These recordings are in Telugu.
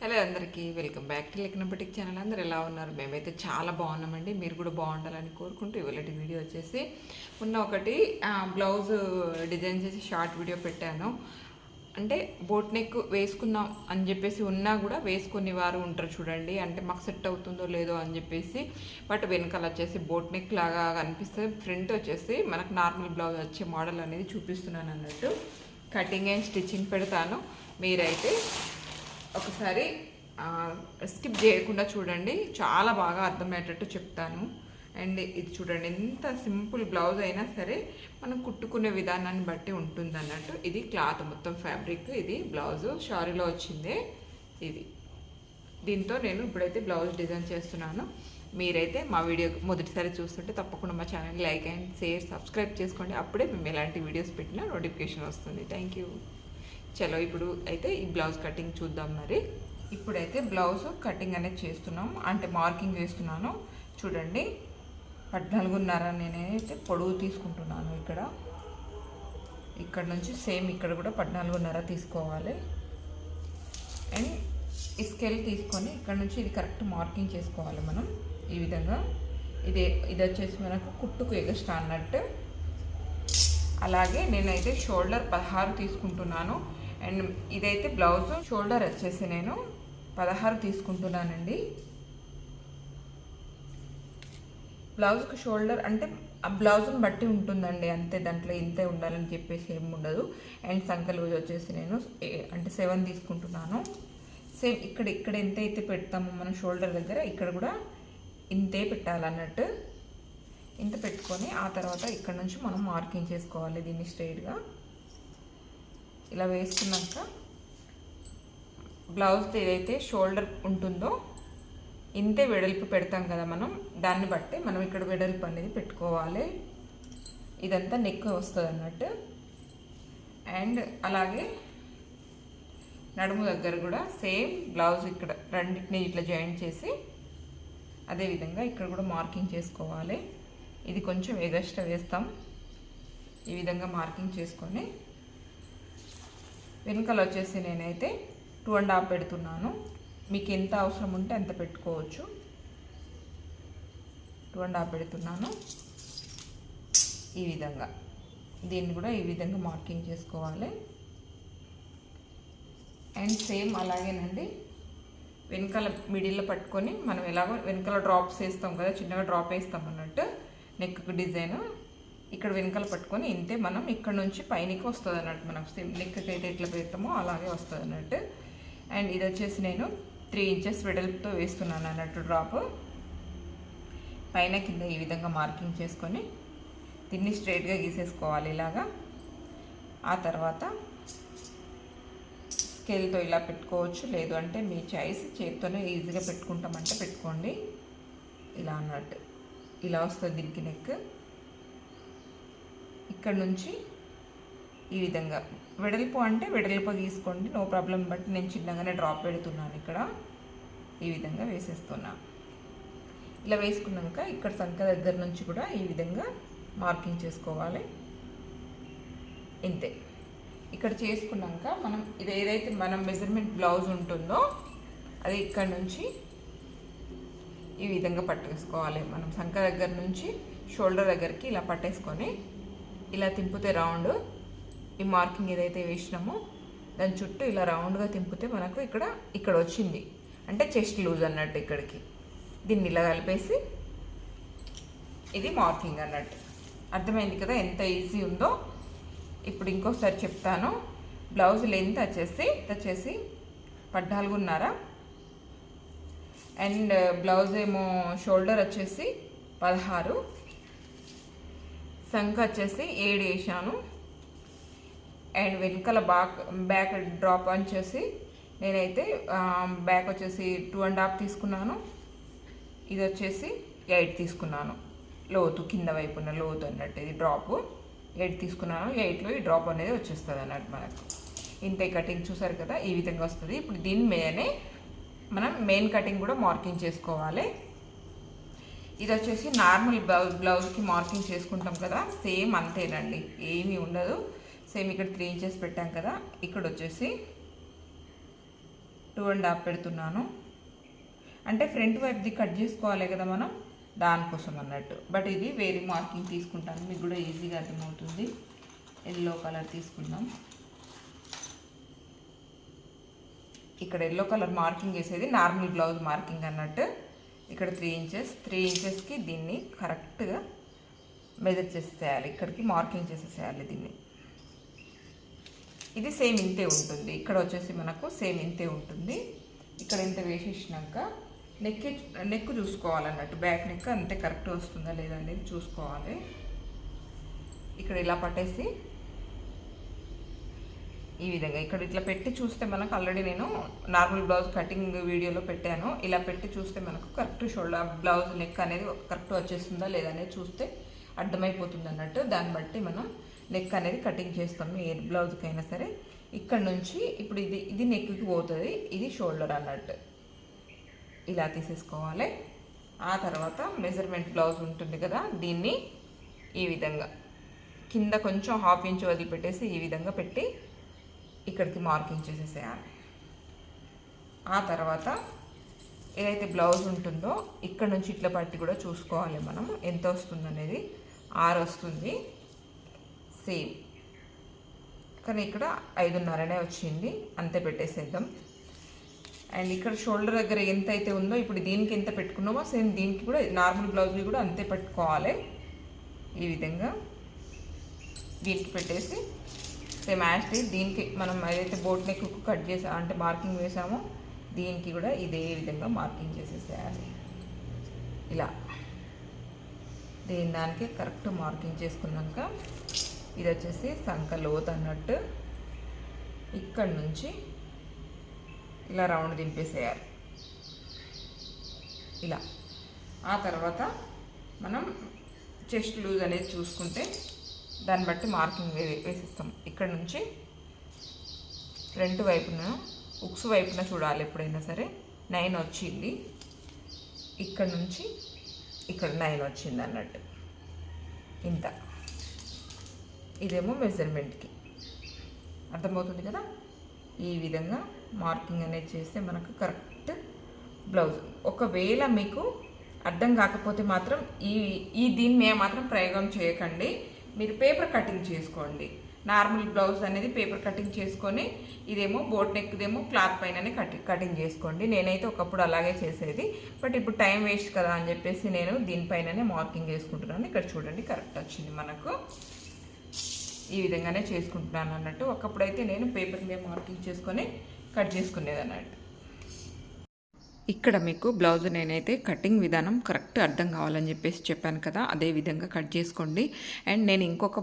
హలో అందరికీ వెల్కమ్ బ్యాక్ టు లెక్కన బుటిక్ ఛానల్. అందరు ఎలా ఉన్నారు? మేమైతే చాలా బాగున్నామండి. మీరు కూడా బాగుండాలని కోరుకుంటూ ఇవాళ వీడియో వచ్చేసి ఒకటి బ్లౌజ్ డిజైన్ చేసి షార్ట్ వీడియో పెట్టాను. అంటే బోట్ నెక్ వేసుకుందాం అని చెప్పేసి ఉన్నా కూడా వేసుకునే వారు ఉంటారు చూడండి. అంటే మాకు సెట్ అవుతుందో లేదో అని చెప్పేసి బట్ వెనకాల వచ్చేసి బోట్ నెక్ లాగా కనిపిస్తుంది. ఫ్రంట్ వచ్చేసి మనకు నార్మల్ బ్లౌజ్ వచ్చే మోడల్ అనేది చూపిస్తున్నాను అన్నట్టు. కటింగ్ అండ్ స్టిచ్చింగ్ పెడతాను. మీరైతే ఒకసారి స్కిప్ చేయకుండా చూడండి, చాలా బాగా అర్థమయ్యేటట్టు చెప్తాను. అండ్ ఇది చూడండి, ఎంత సింపుల్ బ్లౌజ్ అయినా సరే మనం కుట్టుకునే విధానాన్ని బట్టి ఉంటుంది అన్నట్టు. ఇది క్లాత్ మొత్తం ఫ్యాబ్రిక్, ఇది బ్లౌజు షారీలో వచ్చిందే. ఇది దీంతో నేను ఇప్పుడైతే బ్లౌజ్ డిజైన్ చేస్తున్నాను. మీరైతే మా వీడియో మొదటిసారి చూస్తుంటే తప్పకుండా మా channel like and share subscribe చేసుకోండి. అప్పుడే మేము ఎలాంటి వీడియోస్ పెట్టినా నోటిఫికేషన్ వస్తుంది. Thank you. చలో ఇప్పుడు అయితే ఈ బ్లౌజ్ కటింగ్ చూద్దాం. మరి ఇప్పుడైతే బ్లౌజ్ కటింగ్ అనేది చేస్తున్నాం, అంటే మార్కింగ్ చేస్తున్నాను. చూడండి, 14.5 నేనైతే పొడవు తీసుకుంటున్నాను. ఇక్కడ నుంచి సేమ్ ఇక్కడ కూడా 14.5 తీసుకోవాలి. అండ్ ఈ స్కేల్ తీసుకొని ఇక్కడ నుంచి ఇది కరెక్ట్ మార్కింగ్ చేసుకోవాలి మనం. ఈ విధంగా ఇది వచ్చేసి మనకు కుట్టుకు ఎగస్ట్రా అన్నట్టు. అలాగే నేనైతే షోల్డర్ 16 తీసుకుంటున్నాను. అండ్ ఇదైతే బ్లౌజ్ షోల్డర్ వచ్చేసి నేను 16 తీసుకుంటున్నానండి. బ్లౌజ్కి షోల్డర్ అంటే ఆ బ్లౌజ్ని బట్టి ఉంటుందండి, అంతే. దాంట్లో ఇంతే ఉండాలని చెప్పేసి ఏమి ఉండదు. అండ్ సంక లూజ్ వచ్చేసి నేను అంటే 7 తీసుకుంటున్నాను. సేమ్ ఇక్కడ ఎంత అయితే పెడతామో మనం షోల్డర్ దగ్గర ఇక్కడ కూడా ఇంతే పెట్టాలన్నట్టు. ఇంత పెట్టుకొని ఆ తర్వాత ఇక్కడ నుంచి మనం మార్కింగ్ చేసుకోవాలి. దీన్ని స్ట్రైట్గా ఇలా వేసుకున్నాక బ్లౌజ్తో ఏదైతే షోల్డర్ ఉంటుందో ఇంతే వెడల్పు పెడతాం కదా మనం, దాన్ని బట్టి మనం ఇక్కడ వెడల్పు అనేది పెట్టుకోవాలి. ఇదంతా నెక్ వస్తుంది అన్నట్టు. అండ్ అలాగే నడుము దగ్గర కూడా సేమ్ బ్లౌజ్ ఇక్కడ రెండింటిని ఇట్లా జాయింట్ చేసి అదేవిధంగా ఇక్కడ కూడా మార్కింగ్ చేసుకోవాలి. ఇది కొంచెం ఎగస్ట్రా వేస్తాం. ఈ విధంగా మార్కింగ్ చేసుకొని వెనకాల వచ్చేసి నేనైతే 2.5 పెడుతున్నాను. మీకు ఎంత అవసరం ఉంటే అంత పెట్టుకోవచ్చు. 2.5 పెడుతున్నాను. ఈ విధంగా దీన్ని కూడా ఈ విధంగా మార్కింగ్ చేసుకోవాలి. అండ్ సేమ్ అలాగేనండి వెనకాల మిడిల్లో పట్టుకొని మనం ఎలాగో వెనకాల డ్రాప్స్ వేస్తాం కదా, చిన్నగా డ్రాప్ వేస్తాం అన్నట్టు నెక్కు డిజైన్. ఇక్కడ వెనకాల పట్టుకొని ఇంతే మనం ఇక్కడ నుంచి పైనకి వస్తుంది అన్నట్టు. మనకు నెక్కి అయితే ఎట్లా పెడతామో అలాగే వస్తుంది అన్నట్టు. అండ్ ఇది వచ్చేసి నేను 3 ఇంచెస్ వెడల్పుతో వేస్తున్నాను అన్నట్టు డ్రాప్. పైన కింద ఈ విధంగా మార్కింగ్ చేసుకొని దీన్ని స్ట్రైట్గా గీసేసుకోవాలి ఇలాగా. ఆ తర్వాత స్కేల్తో ఇలా పెట్టుకోవచ్చు, లేదు అంటే మీ చాయిస్, చేతితోనే ఈజీగా పెట్టుకుంటామంటే పెట్టుకోండి. ఇలా అన్నట్టు ఇలా వస్తుంది దీనికి నెక్. ఇక్కడ నుంచి ఈ విధంగా వెడల్పు అంటే వెడల్పు గీసుకోండి, నో ప్రాబ్లం. బట్ నేను చిన్నగానే డ్రాప్ పెడుతున్నాను. ఇక్కడ ఈ విధంగా వేసేస్తున్నాను. ఇలా వేసుకున్నాక ఇక్కడ సంక దగ్గర నుంచి కూడా ఈ విధంగా మార్కింగ్ చేసుకోవాలి. ఇంతే. ఇక్కడ చేసుకున్నాక మనం ఇది ఏదైతే మనం మెజర్మెంట్ బ్లౌజ్ ఉంటుందో అది ఇక్కడ నుంచి ఈ విధంగా పట్టేసుకోవాలి. మనం సంక దగ్గర నుంచి షోల్డర్ దగ్గరికి ఇలా పట్టేసుకొని ఇలా తింపితే రౌండ్, ఈ మార్కింగ్ ఏదైతే వేసినామో దాని చుట్టూ ఇలా రౌండ్గా తింపితే మనకు ఇక్కడ వచ్చింది అంటే చెస్ట్ లూజ్ అన్నట్టు. ఇక్కడికి దీన్ని ఇలా కలిపేసి ఇది మార్కింగ్ అన్నట్టు. అర్థమైంది కదా ఎంత ఈజీ ఉందో. ఇప్పుడు ఇంకోసారి చెప్తాను. బ్లౌజ్ లెంత్ వచ్చేసి 14.5. అండ్ బ్లౌజ్ ఏమో షోల్డర్ వచ్చేసి 16, సంక వచ్చేసి 7 వేసాను. అండ్ వెనకాల బ్యాక్ డ్రాప్ వచ్చేసి నేనైతే బ్యాక్ వచ్చేసి 2.5 తీసుకున్నాను. ఇది వచ్చేసి 8 తీసుకున్నాను. లోతు కింద వైపున లోతు అన్నట్టు ఇది డ్రాప్ 8 తీసుకున్నాను. 8లో ఈ డ్రాప్ అనేది వచ్చేస్తుంది అన్నట్టు మనకు. ఇంతే కటింగ్ చూసారు కదా, ఈ విధంగా వస్తుంది. ఇప్పుడు దీని మీదనే మనం మెయిన్ కటింగ్ కూడా మార్కింగ్ చేసుకోవాలి. ఇది వచ్చేసి నార్మల్ బ్లౌజ్కి మార్కింగ్ చేసుకుంటాం కదా, సేమ్ అంతేనండి, ఏమీ ఉండదు. సేమ్ ఇక్కడ 3 ఇంచెస్ పెట్టాం కదా, ఇక్కడ వచ్చేసి 2.5 పెడుతున్నాను. అంటే ఫ్రంట్ వైపుది కట్ చేసుకోవాలి కదా మనం, దానికోసం అన్నట్టు. బట్ ఇది వేరే మార్కింగ్ తీసుకుంటాను, మీకు కూడా ఈజీగా అర్థమవుతుంది. ఎల్లో కలర్ తీసుకుందాం. ఇక్కడ ఎల్లో కలర్ మార్కింగ్ చేసేది నార్మల్ బ్లౌజ్ మార్కింగ్ అన్నట్టు. ఇక్కడ 3 ఇంచెస్, 3 ఇంచెస్కి దీన్ని కరెక్ట్గా మెజర్ చేసేసేయాలి, ఇక్కడికి మార్కింగ్ చేసేసేయాలి దీన్ని. ఇది సేమ్ ఇంతే ఉంటుంది, ఇక్కడ వచ్చేసి మనకు సేమ్ ఇంతే ఉంటుంది. ఇక్కడ ఇంత వేసేసినాక నెక్ చూసుకోవాలన్నట్టు, బ్యాక్ నెక్ అంతే కరెక్ట్ వస్తుందా లేదా అనేది చూసుకోవాలి. ఇక్కడ ఇలా పట్టేసి ఈ విధంగా ఇక్కడ ఇట్లా పెట్టి చూస్తే మనకు ఆల్రెడీ నేను నార్మల్ బ్లౌజ్ కటింగ్ వీడియోలో పెట్టాను. ఇలా పెట్టి చూస్తే మనకు కరెక్ట్ షోల్డర్ బ్లౌజ్ నెక్ అనేది కరెక్ట్ వచ్చేస్తుందా లేదా అనేది చూస్తే అర్థమైపోతుంది అన్నట్టు. దాన్ని బట్టి మనం నెక్ అనేది కటింగ్ చేస్తాము ఏ బ్లౌజ్కి అయినా సరే. ఇక్కడ నుంచి ఇప్పుడు ఇది నెక్కి పోతుంది, ఇది షోల్డర్ అన్నట్టు. ఇలా తీసేసుకోవాలి. ఆ తర్వాత మెజర్మెంట్ బ్లౌజ్ ఉంటుంది కదా, దీన్ని ఈ విధంగా కింద కొంచెం 1/2 ఇంచ్ వదిలిపెట్టేసి ఈ విధంగా పెట్టి ఇక్కడికి మార్కింగ్ చేసేసేయాలి. ఆ తర్వాత ఏదైతే బ్లౌజ్ ఉంటుందో ఇక్కడ నుంచి ఇట్లా పట్టి కూడా చూసుకోవాలి మనం ఎంత వస్తుంది అనేది. 6 వస్తుంది సేమ్, కానీ ఇక్కడ 5.5 వచ్చింది, అంతే పెట్టేసేద్దాం. అండ్ ఇక్కడ షోల్డర్ దగ్గర ఎంత అయితే ఉందో ఇప్పుడు దీనికి ఎంత పెట్టుకున్నామో సేమ్ దీనికి కూడా నార్మల్ బ్లౌజ్ని కూడా అంతే పెట్టుకోవాలి. ఈ విధంగా దీనికి పెట్టేసి సేమ్ యాస్టి దీనికి మనం ఏదైతే బోట్ నెక్ కట్ చేసా అంటే మార్కింగ్ వేసామో దీనికి కూడా ఇదే విధంగా మార్కింగ్ చేసేసేయాలి. ఇలా దానికి కరెక్ట్ మార్కింగ్ చేసుకున్నాక ఇది వచ్చేసి సంక లోత్ అన్నట్టు ఇక్కడ నుంచి ఇలా రౌండ్ దింపేసేయాలి ఇలా. ఆ తర్వాత మనం చెస్ట్ లూజ్ అనేది చూసుకుంటే దాన్ని బట్టి మార్కింగ్ వేసిస్తాం. ఇక్కడ నుంచి ఫ్రంట్ వైపున ఉక్స్ వైపున చూడాలి ఎప్పుడైనా సరే. 9 వచ్చింది, ఇక్కడ నుంచి ఇక్కడ 9 వచ్చింది అన్నట్టు. ఇంత ఇదేమో మెజర్మెంట్కి అర్థమవుతుంది కదా. ఈ విధంగా మార్కింగ్ అనేది చేస్తే మనకు కరెక్ట్ బ్లౌజ్. ఒకవేళ మీకు అర్థం కాకపోతే మాత్రం దీన్ని మేము మాత్రం ప్రయోగం చేయకండి, మీరు పేపర్ కటింగ్ చేసుకోండి. నార్మల్ బ్లౌజ్ అనేది పేపర్ కటింగ్ చేసుకొని ఇదేమో బోట్ నెక్దేమో క్లాత్ పైననే కటింగ్ చేసుకోండి. నేనైతే ఒకప్పుడు అలాగే చేసేది, బట్ ఇప్పుడు టైం వేస్ట్ కదా అని చెప్పేసి నేను దీనిపైననే మార్కింగ్ వేసుకుంటున్నాను. ఇక్కడ చూడండి కరెక్ట్ వచ్చింది మనకు. ఈ విధంగానే చేసుకుంటున్నాను అన్నట్టు. ఒకప్పుడు అయితే నేను పేపర్ మీద మార్కింగ్ చేసుకొని కట్ చేసుకునేది అన్నట్టు. ఇక్కడ మీకు బ్లౌజ్ నేనైతే కటింగ్ విధానం కరెక్ట్ అర్థం కావాలని చెప్పేసి చెప్పాను కదా, అదే విధంగా కట్ చేసుకోండి. అండ్ నేను ఇంకొక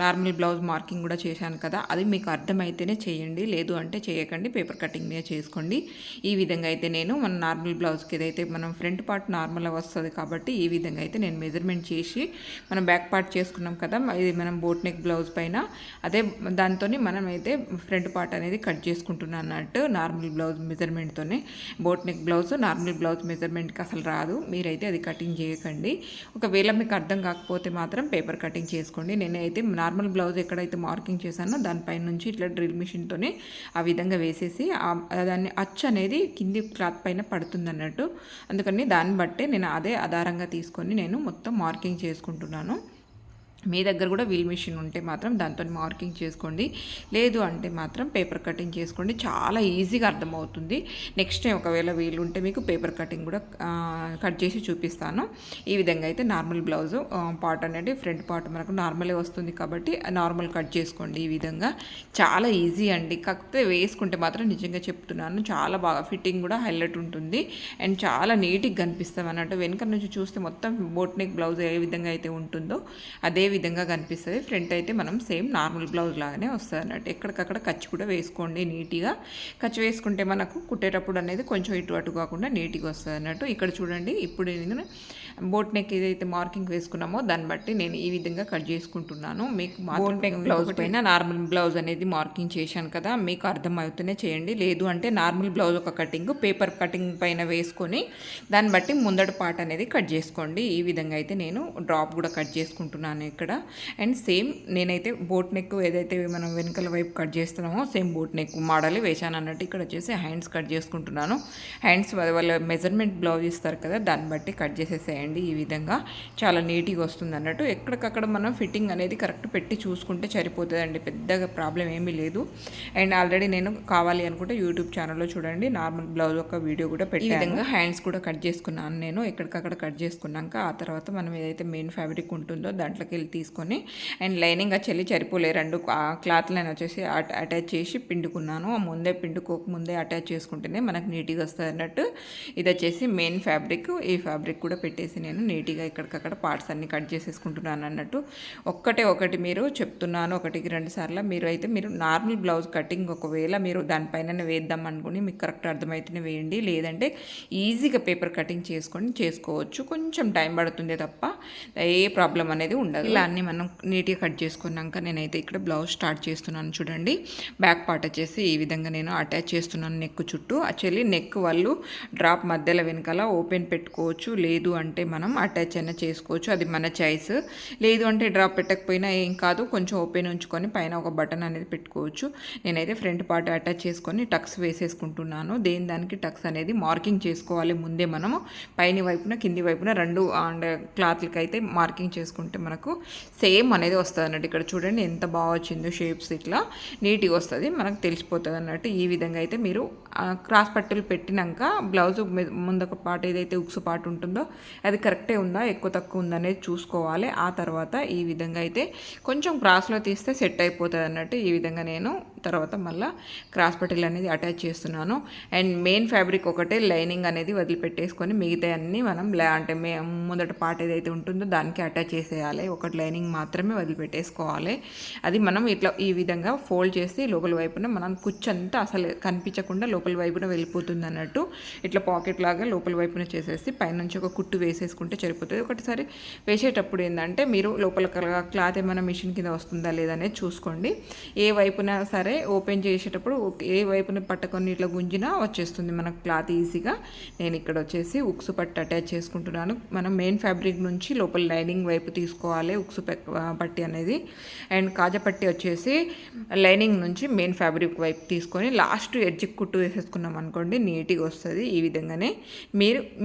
నార్మల్ బ్లౌజ్ మార్కింగ్ కూడా చేశాను కదా, అది మీకు అర్థమైతేనే చేయండి, లేదు అంటే చేయకండి, పేపర్ కటింగ్ మీద చేసుకోండి. ఈ విధంగా అయితే నేను మన నార్మల్ బ్లౌజ్కి ఏదైతే మనం ఫ్రంట్ పార్ట్ నార్మల్గా వస్తుంది కాబట్టి ఈ విధంగా అయితే నేను మెజర్మెంట్ చేసి మనం బ్యాక్ పార్ట్ చేసుకున్నాం కదా, ఇది మనం బోట్ నెక్ బ్లౌజ్ పైన అదే దాంతో మనం అయితే ఫ్రంట్ పార్ట్ అనేది కట్ చేసుకుంటున్నాను అన్నట్టు. నార్మల్ బ్లౌజ్ మెజర్మెంట్తోనే boat neck blouse normal blouse మెజర్మెంట్కి అసలు రాదు, మీరైతే అది కటింగ్ చేయకండి. ఒకవేళ మీకు అర్థం కాకపోతే మాత్రం పేపర్ కటింగ్ చేసుకోండి. నేనైతే నార్మల్ బ్లౌజ్ ఎక్కడైతే మార్కింగ్ చేశానో దానిపైన నుంచి ఇట్లా డ్రిల్ మిషన్తోనే ఆ విధంగా వేసేసి దాన్ని అచ్చు అనేది కింది క్లాత్ పైన పడుతుంది అన్నట్టు. అందుకని దాన్ని బట్టే నేను అదే ఆధారంగా తీసుకొని నేను మొత్తం మార్కింగ్ చేసుకుంటున్నాను. మీ దగ్గర కూడా వీల్ మిషన్ ఉంటే మాత్రం దాంతో మార్కింగ్ చేసుకోండి, లేదు అంటే మాత్రం పేపర్ కటింగ్ చేసుకోండి. చాలా ఈజీగా అర్థమవుతుంది. నెక్స్ట్ టైం ఒకవేళ వీలు ఉంటే మీకు పేపర్ కటింగ్ కూడా కట్ చేసి చూపిస్తాను. ఈ విధంగా అయితే నార్మల్ బ్లౌజ్ పార్ట్ అనేది ఫ్రంట్ పార్ట్ మనకు నార్మలే వస్తుంది కాబట్టి నార్మల్ కట్ చేసుకోండి. ఈ విధంగా చాలా ఈజీ అండి, కాకపోతే వేసుకుంటే మాత్రం నిజంగా చెప్తున్నాను చాలా బాగా ఫిట్టింగ్ కూడా హైలైట్ ఉంటుంది అండ్ చాలా నీట్గా కనిపిస్తాం అన్నట్టు. వెనక నుంచి చూస్తే మొత్తం బోట్ నెక్ బ్లౌజ్ ఏ విధంగా అయితే ఉంటుందో అదే విధంగా కనిపిస్తుంది. ఫ్రంట్ అయితే మనం సేమ్ నార్మల్ బ్లౌజ్ లాగానే వస్తుంది అన్నట్టు. ఎక్కడికక్కడ ఖర్చు కూడా వేసుకోండి నీట్గా. ఖర్చు వేసుకుంటే మనకు కుట్టేటప్పుడు అనేది కొంచెం ఇటు అటు కాకుండా నీట్గా వస్తుంది అన్నట్టు. ఇక్కడ చూడండి ఇప్పుడు నేను బోట్ నెక్ ఏదైతే మార్కింగ్ వేసుకున్నామో దాన్ని బట్టి నేను ఈ విధంగా కట్ చేసుకుంటున్నాను. మీకు బోట్ నెక్ బ్లౌజ్ పైన నార్మల్ బ్లౌజ్ అనేది మార్కింగ్ చేశాను కదా, మీకు అర్థమవుతూనే చేయండి, లేదు అంటే నార్మల్ బ్లౌజ్ ఒక కటింగ్ పేపర్ కటింగ్ పైన వేసుకొని దాన్ని బట్టి ముందటి పార్ట్ అనేది కట్ చేసుకోండి. ఈ విధంగా అయితే నేను డ్రాప్ కూడా కట్ చేసుకుంటున్నాను ఇక్కడ. ఇక్కడ. అండ్ సేమ్ నేనైతే బోట్ నెక్ ఏదైతే మనం వెనకాల వైపు కట్ చేస్తున్నామో సేమ్ బోట్ నెక్ మోడల్ వేశాను అన్నట్టు. ఇక్కడ వచ్చేసి హ్యాండ్స్ కట్ చేసుకుంటున్నాను. హ్యాండ్స్ వాళ్ళ మెజర్మెంట్ బ్లౌజ్ ఇస్తారు కదా, దాన్ని బట్టి కట్ చేసేసేయండి. ఈ విధంగా చాలా నీట్గా వస్తుంది అన్నట్టు. ఎక్కడికక్కడ మనం ఫిట్టింగ్ అనేది కరెక్ట్ పెట్టి చూసుకుంటే సరిపోతుందండి, పెద్దగా ప్రాబ్లం ఏమీ లేదు. అండ్ ఆల్రెడీ నేను కావాలి అనుకుంటే యూట్యూబ్ ఛానల్లో చూడండి నార్మల్ బ్లౌజ్ ఒక వీడియో కూడా పెట్టాను. ఈ విధంగా హ్యాండ్స్ కూడా కట్ చేసుకున్నాను నేను. ఎక్కడికక్కడ కట్ చేసుకున్నాక ఆ తర్వాత మనం ఏదైతే మెయిన్ ఫ్యాబ్రిక్ ఉంటుందో దాంట్లోకి వెళ్ళి తీసుకొని అండ్ లైనింగ్ ఆ చెల్లి సరిపోలే 2 క్లాత్లను వచ్చేసి అటాచ్ చేసి పిండుకున్నాను. ముందే పిండుకోకముందే అటాచ్ చేసుకుంటేనే మనకు నీట్గా వస్తుంది అన్నట్టు. ఇది వచ్చేసి మెయిన్ ఫ్యాబ్రిక్. ఈ ఫ్యాబ్రిక్ కూడా పెట్టేసి నేను నీట్గా ఎక్కడికక్కడ పార్ట్స్ అన్ని కట్ చేసేసుకుంటున్నాను అన్నట్టు. ఒకటి మీరు చెప్తున్నాను, 1-2 సార్లు మీరు నార్మల్ బ్లౌజ్ కటింగ్ ఒకవేళ మీరు దానిపైన వేద్దాం అనుకుని మీకు కరెక్ట్ అర్థమైతేనే వేయండి, లేదంటే ఈజీగా పేపర్ కటింగ్ చేసుకోవచ్చు. కొంచెం టైం పడుతుంది తప్ప ఏ ప్రాబ్లం అనేది ఉండదు. ఇలా అన్నీ మనం నీట్గా కట్ చేసుకున్నాక నేనైతే ఇక్కడ బ్లౌజ్ స్టార్ట్ చేస్తున్నాను. చూడండి, బ్యాక్ పార్ట్ వచ్చేసి ఈ విధంగా నేను అటాచ్ చేస్తున్నాను నెక్ చుట్టూ. యాక్చువల్లీ నెక్ వాళ్ళు డ్రాప్ మధ్యలో వెనకాల ఓపెన్ పెట్టుకోవచ్చు, లేదు అంటే మనం అటాచ్ అయినా చేసుకోవచ్చు, అది మన చాయిస్. లేదు అంటే డ్రాప్ పెట్టకపోయినా ఏం కాదు, కొంచెం ఓపెన్ ఉంచుకొని పైన ఒక బటన్ అనేది పెట్టుకోవచ్చు. నేనైతే ఫ్రంట్ పార్ట్ అటాచ్ చేసుకొని టక్స్ వేసేసుకుంటున్నాను. దానికి టక్స్ అనేది మార్కింగ్ చేసుకోవాలి ముందే. మనము పైన వైపున కింది వైపున 2 క్లాత్లకి అయితే మార్కింగ్ చేసుకుంటే మనకు సేమ్ అనేది వస్తుంది అన్నట్టు. ఇక్కడ చూడండి ఎంత బాగా వచ్చిందో షేప్స్, ఇట్లా నీట్గా వస్తుంది, మనకు తెలిసిపోతుంది అన్నట్టు. ఈ విధంగా అయితే మీరు క్రాస్ పట్టులు పెట్టినాక బ్లౌజ్ ముందొక పార్ట్ ఏదైతే ఉక్సు పార్ట్ ఉంటుందో అది కరెక్టే ఉందా, ఎక్కువ తక్కువ ఉందా అనేది చూసుకోవాలి. ఆ తర్వాత ఈ విధంగా అయితే కొంచెం క్రాస్లో తీస్తే సెట్ అయిపోతుంది అన్నట్టు. ఈ విధంగా నేను తర్వాత మళ్ళీ క్రాస్ పట్టీలు అనేది అటాచ్ చేస్తున్నాను. అండ్ మెయిన్ ఫ్యాబ్రిక్ ఒకటే లైనింగ్ అనేది వదిలిపెట్టేసుకొని మిగతా అన్నీ మనం అంటే ముందట పార్ట్ ఏదైతే ఉంటుందో దానికి అటాచ్ చేసేయాలి. ఒకటి లైనింగ్ మాత్రమే వదిలిపెట్టేసుకోవాలి. అది మనం ఇట్లా ఈ విధంగా ఫోల్డ్ చేసి లోపల వైపున మనం కుచ్చంతా అసలు కనిపించకుండా లోపల వైపున వెళ్ళిపోతుంది అన్నట్టు. ఇట్లా పాకెట్ లాగా లోపల వైపున చేసేసి పైనుంచి ఒక కుట్టు వేసేసుకుంటే సరిపోతుంది. ఒకటిసారి వేసేటప్పుడు ఏంటంటే మీరు లోపల క్లాత్ ఏమైనా మిషన్ కింద వస్తుందా లేదనేది చూసుకోండి. ఏ వైపున సరే ఓపెన్ చేసేటప్పుడు ఏ వైపున పట్టుకొని ఇట్లా గుంజినా వచ్చేస్తుంది మనకు క్లాత్ ఈజీగా. నేను ఇక్కడ వచ్చేసి ఉక్సు పట్టు అటాచ్ చేసుకుంటున్నాను. మనం మెయిన్ ఫ్యాబ్రిక్ నుంచి లోపల లైనింగ్ వైపు తీసుకోవాలి ఉక్సు పట్టి అనేది. అండ్ కాజపట్టి వచ్చేసి లైనింగ్ నుంచి మెయిన్ ఫ్యాబ్రిక్ వైపు తీసుకొని లాస్ట్ ఎడ్జ్కి కుట్టు వేసేసుకున్నాం అనుకోండి, నీట్గా వస్తుంది. ఈ విధంగానే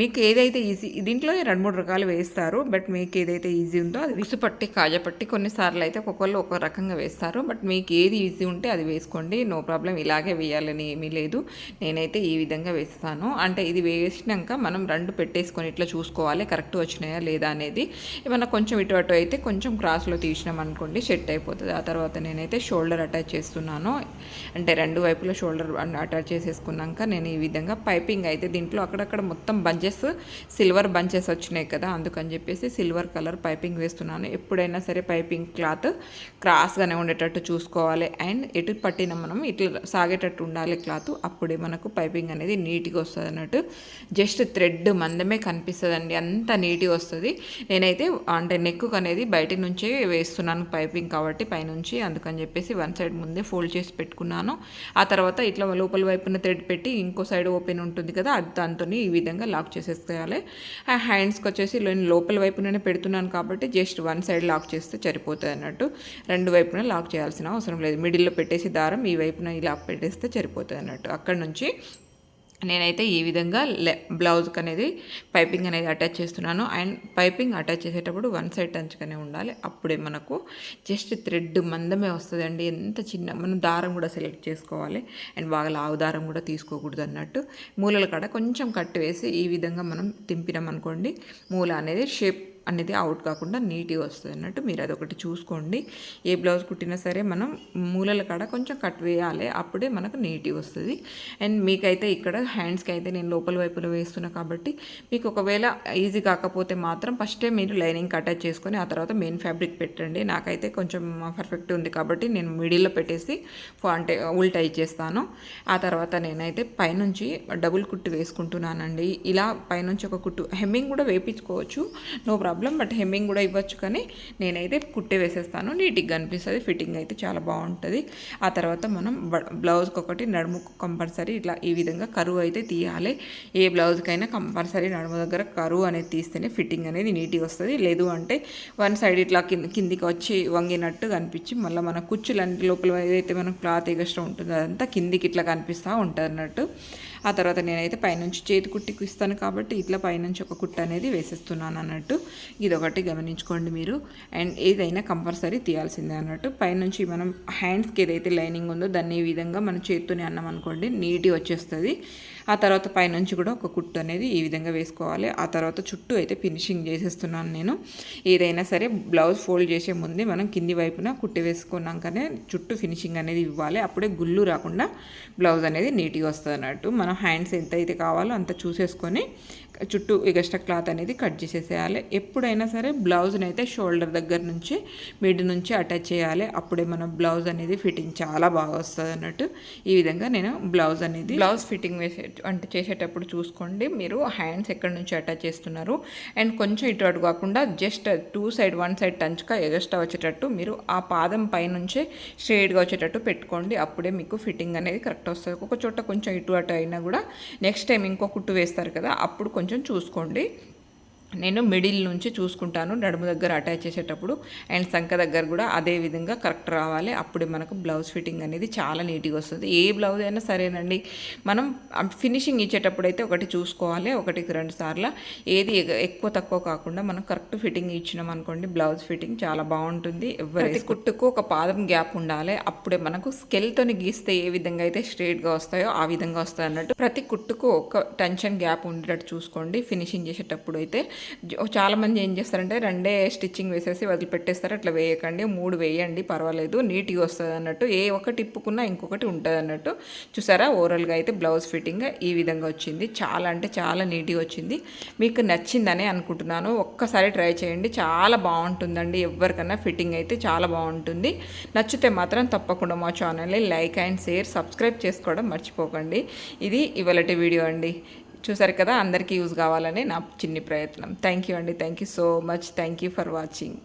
మీకు ఏదైతే ఈజీ, దీంట్లో 2-3 రకాలు వేస్తారు, బట్ మీకు ఏదైతే ఈజీ ఉందో అది ఉక్సు పట్టి కాజపట్టి కొన్నిసార్లు అయితే ఒక్కొక్కళ్ళు ఒక రకంగా వేస్తారు, బట్ మీకు ఏది ఈజీ ఉంటే అది వేసుకోండి, నో ప్రాబ్లం. ఇలాగే వేయాలని ఏమీ లేదు. నేనైతే ఈ విధంగా వేస్తాను. అంటే ఇది వేసినాక మనం 2 పెట్టేసుకొని ఇట్లా చూసుకోవాలి కరెక్ట్ వచ్చినాయా లేదా అనేది. ఏమన్నా కొంచెం ఇటు అటు అయితే కొంచెం క్రాస్లో తీసినాం అనుకోండి సెట్ అయిపోతుంది. ఆ తర్వాత నేనైతే షోల్డర్ అటాచ్ చేస్తున్నాను. అంటే 2 వైపుల షోల్డర్ అటాచ్ చేసేసుకున్నాక నేను ఈ విధంగా పైపింగ్ అయితే దీంట్లో అక్కడక్కడ మొత్తం బంచెస్ సిల్వర్ బంచెస్ వచ్చినాయి కదా, అందుకని చెప్పేసి సిల్వర్ కలర్ పైపింగ్ వేస్తున్నాను. ఎప్పుడైనా సరే పైపింగ్ క్లాత్ క్రాస్గానే ఉండేటట్టు చూసుకోవాలి. అండ్ ఎటు పట్టిన మనం ఇట్లా సాగేటట్టు ఉండాలి క్లాత్, అప్పుడే మనకు పైపింగ్ అనేది నీట్గా వస్తుంది అన్నట్టు. జస్ట్ థ్రెడ్ మందమే కనిపిస్తుంది అండి, అంత నీట్గా వస్తుంది. నేనైతే అంటే నెక్ అనేది బయట నుంచే వేస్తున్నాను పైపింగ్ కాబట్టి పైనుంచి, అందుకని చెప్పేసి 1 సైడ్ ముందే ఫోల్డ్ చేసి పెట్టుకున్నాను. ఆ తర్వాత ఇట్లా లోపల వైపున థ్రెడ్ పెట్టి ఇంకో సైడ్ ఓపెన్ ఉంటుంది కదా, అది దాంతో ఈ విధంగా లాక్ చేసేసుకోవాలి. ఆ హ్యాండ్స్కి వచ్చేసి నేను లోపల వైపునే పెడుతున్నాను కాబట్టి జస్ట్ 1 సైడ్ లాక్ చేస్తే సరిపోతుంది అన్నట్టు. 2 వైపున లాక్ చేయాల్సిన అవసరం లేదు. మిడిల్లో పెట్టేసి దారం ఈ వైపున ఇలా పెట్టేస్తే సరిపోతుంది అన్నట్టు. అక్కడ నుంచి నేనైతే ఈ విధంగా బ్లౌజ్కి అనేది పైపింగ్ అనేది అటాచ్ చేస్తున్నాను. అండ్ పైపింగ్ అటాచ్ చేసేటప్పుడు 1 సైడ్ టంచుగానే ఉండాలి, అప్పుడే మనకు జస్ట్ థ్రెడ్ మందమే వస్తుందండి. ఎంత చిన్న మనం దారం కూడా సెలెక్ట్ చేసుకోవాలి. అండ్ బాగా లావు దారం కూడా తీసుకోకూడదు అన్నట్టు. మూలల కాడ కొంచెం కట్ వేసి ఈ విధంగా మనం తింపినాం అనుకోండి, మూల అనేది షేప్ అనేది అవుట్ కాకుండా నీట్గా వస్తుంది అన్నట్టు. మీరు అదొకటి చూసుకోండి. ఏ బ్లౌజ్ కుట్టినా సరే మనం మూలల కాడ కొంచెం కట్ వేయాలి, అప్పుడే మనకు నీట్గా వస్తుంది. అండ్ మీకైతే ఇక్కడ హ్యాండ్స్కి అయితే నేను లోపల వైపులో వేస్తున్నా కాబట్టి మీకు ఒకవేళ ఈజీ కాకపోతే మాత్రం ఫస్టే మీరు లైనింగ్ అటాచ్ చేసుకొని ఆ తర్వాత మెయిన్ ఫ్యాబ్రిక్ పెట్టండి. నాకైతే కొంచెం పర్ఫెక్ట్ ఉంది కాబట్టి నేను మిడిల్లో పెట్టేసి అంటే ఉల్టా ఇచ్చేస్తాను. ఆ తర్వాత నేనైతే పైనుంచి డబుల్ కుట్టు వేసుకుంటున్నానండి. ఇలా పైనుంచి ఒక కుట్టు హెమ్మింగ్ కూడా వేయించుకోవచ్చు, no problem. Problem, but hemming కూడా ఇవ్వచ్చు, కానీ నేనైతే కుట్టే వేసేస్తాను. నీట్గా అనిపిస్తుంది, ఫిట్టింగ్ అయితే చాలా బాగుంటుంది. ఆ తర్వాత మనం బ్లౌజ్కి ఒకటి నడుముకు కంపల్సరీ ఇట్లా ఈ విధంగా కరువు అయితే తీయాలి. ఏ బ్లౌజ్కైనా కంపల్సరీ నడుము దగ్గర కరువు అనేది తీస్తేనే ఫిట్టింగ్ అనేది నీట్గా వస్తుంది. లేదు అంటే వన్ సైడ్ ఇట్లా కిందికి వచ్చి వంగినట్టు కనిపించి మళ్ళీ మన కుచ్చులన్నీ లోపల ఏదైతే మనకు క్లాత్ ఎగస్ట్రా ఉంటుందో అదంతా కిందికి ఇట్లా కనిపిస్తూ ఉంటుంది అన్నట్టు. ఆ తర్వాత నేనైతే పైనుంచి చేతి కుట్టికి ఇస్తాను కాబట్టి ఇట్లా పైనుంచి ఒక కుట్ట అనేది వేసేస్తున్నాను అన్నట్టు. ఇదొకటి గమనించుకోండి మీరు. అండ్ ఏదైనా కంపల్సరీ తీయాల్సిందే అన్నట్టు. పైనుంచి మనం హ్యాండ్స్కి ఏదైతే లైనింగ్ ఉందో దాన్ని ఈ విధంగా మనం చేత్తోనే అన్నాం అనుకోండి నీట్గా వచ్చేస్తుంది. ఆ తర్వాత పైనుంచి కూడా ఒక కుట్టు అనేది ఈ విధంగా వేసుకోవాలి. ఆ తర్వాత చుట్టూ అయితే ఫినిషింగ్ చేసేస్తున్నాను నేను. ఏదైనా సరే బ్లౌజ్ ఫోల్డ్ చేసే ముందే మనం కింది వైపున కుట్టి వేసుకున్నాకనే చుట్టూ ఫినిషింగ్ అనేది ఇవ్వాలి. అప్పుడే గుళ్ళు రాకుండా బ్లౌజ్ అనేది నీట్గా వస్తుంది అన్నట్టు. మనం హ్యాండ్స్ ఎంత అయితే కావాలో అంత చూసేసుకొని చుట్టూ ఎగస్ట్రా క్లాత్ అనేది కట్ చేసేసేయాలి. ఎప్పుడైనా సరే బ్లౌజ్ని అయితే షోల్డర్ దగ్గర నుంచి మిడ్ నుంచి అటాచ్ చేయాలి. అప్పుడే మన బ్లౌజ్ అనేది ఫిట్టింగ్ చాలా బాగా వస్తుంది అన్నట్టు. ఈ విధంగా నేను బ్లౌజ్ ఫిట్టింగ్ అంటే చేసేటప్పుడు చూసుకోండి మీరు హ్యాండ్స్ ఎక్కడి నుంచి అటాచ్ చేస్తున్నారు. అండ్ కొంచెం ఇటు అటు కాకుండా జస్ట్ వన్ సైడ్ టంచ్గా ఎగస్ట్రా వచ్చేటట్టు మీరు ఆ పాదం పైనుంచే స్ట్రైట్గా వచ్చేటట్టు పెట్టుకోండి. అప్పుడే మీకు ఫిట్టింగ్ అనేది కరెక్ట్ వస్తుంది. ఒక చోట కొంచెం ఇటు అటు అయినా కూడా నెక్స్ట్ టైం ఇంకో కుట్టు వేస్తారు కదా అప్పుడు కొంచెం చూసుకోండి. నేను మిడిల్ నుంచి చూసుకుంటాను నడుము దగ్గర అటాచ్ చేసేటప్పుడు. అండ్ సంఖ దగ్గర కూడా అదే విధంగా కరెక్ట్ రావాలి. అప్పుడే మనకు బ్లౌజ్ ఫిట్టింగ్ అనేది చాలా నీట్గా వస్తుంది. ఏ బ్లౌజ్ అయినా సరేనండి, మనం ఫినిషింగ్ ఇచ్చేటప్పుడు అయితే ఒకటి చూసుకోవాలి, 1-2 సార్లు. ఏది ఎక్కువ తక్కువ కాకుండా మనం కరెక్ట్ ఫిట్టింగ్ ఇచ్చినాం అనుకోండి బ్లౌజ్ ఫిట్టింగ్ చాలా బాగుంటుంది. ప్రతి కుట్టుకు ఒక పాదం గ్యాప్ ఉండాలి. అప్పుడే మనకు స్కెల్తోని గీస్తే ఏ విధంగా అయితే స్ట్రైట్గా వస్తాయో ఆ విధంగా వస్తాయి అన్నట్టు. ప్రతి కుట్టుకు ఒక టెన్షన్ గ్యాప్ ఉండేటట్టు చూసుకోండి ఫినిషింగ్ చేసేటప్పుడు అయితే. చాలామంది ఏం చేస్తారంటే 2 స్టిచ్చింగ్ వేసేసి వదిలిపెట్టేస్తారు. అట్లా వేయకండి, 3 వేయండి, పర్వాలేదు, నీట్గా వస్తుంది అన్నట్టు. ఏ ఒక్కటి ఇప్పుకున్నా ఇంకొకటి ఉంటుంది అన్నట్టు. చూసారా, ఓవరాల్గా అయితే బ్లౌజ్ ఫిట్టింగ్ ఈ విధంగా వచ్చింది. చాలా అంటే చాలా నీట్గా వచ్చింది. మీకు నచ్చిందనే అనుకుంటున్నాను. ఒక్కసారి ట్రై చేయండి, చాలా బాగుంటుందండి. ఎవరికన్నా ఫిట్టింగ్ అయితే చాలా బాగుంటుంది. నచ్చితే మాత్రం తప్పకుండా మా ఛానల్ని లైక్ అండ్ షేర్, సబ్స్క్రైబ్ చేసుకోవడం మర్చిపోకండి. ఇది ఇవాళటి వీడియో అండి. చూసారు కదా, అందరికీ యూజ్ కావాలని నా చిన్ని ప్రయత్నం. థ్యాంక్ యూ అండి. Thank you so much. Thank you for watching.